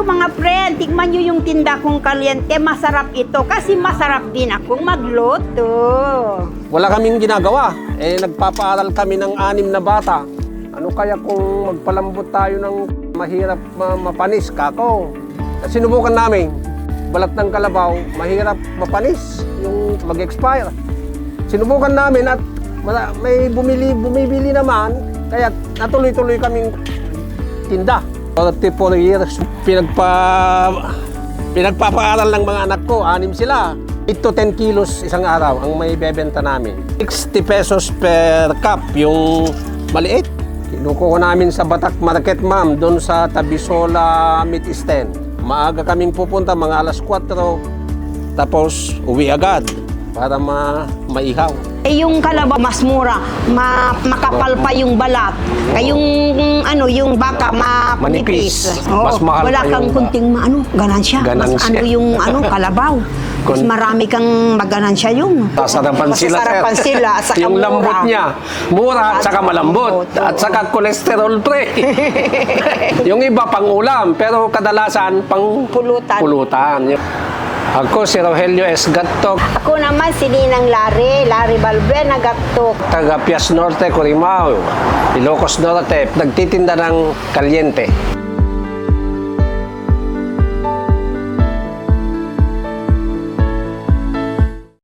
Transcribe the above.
Ito mga friend, tikman nyo yung tinda kong kalyente. Masarap ito kasi masarap din akong magluto. Wala kaming ginagawa. Nagpapaaral kami ng 6 na bata. Ano kaya kung magpalambot tayo ng mahirap mapanis, kako? Sinubukan namin, balat ng kalabaw, mahirap mapanis, yung mag-expire. Sinubukan namin at may bumibili naman, kaya natuloy-tuloy kaming tinda. 34 years, pinagpapaaral ng mga anak ko, 6 sila. 8 to 10 kilos isang araw ang may bebenta namin. 60 pesos per cup, yung maliit. Kinukuha namin sa Batak Market, ma'am, doon sa Tabisola Meat Stand. Maaga kaming pupunta, mga alas 4, tapos uwi agad para maihaw. Yung kalabaw mas mura, makapal pa yung balat. Yung baka manipis. Mas mahal wala pa kang yung kunting ganansya. Ganansya. Mas yung kalabaw. Mas marami kang maganansya yung. Sasarapan sila, Masasarapan sir. sila at saka yung mura. lambot niya, mura at saka malambot. At saka cholesterol free. Yung iba pang ulam, pero kadalasan pang pulutan. Ako si Rogelio S. Gattok, Ako naman si Ninang Larry Balbuena Gattok. taga Pias Norte, Corimao, Ilocos Norte, nagtitinda ng kalyente.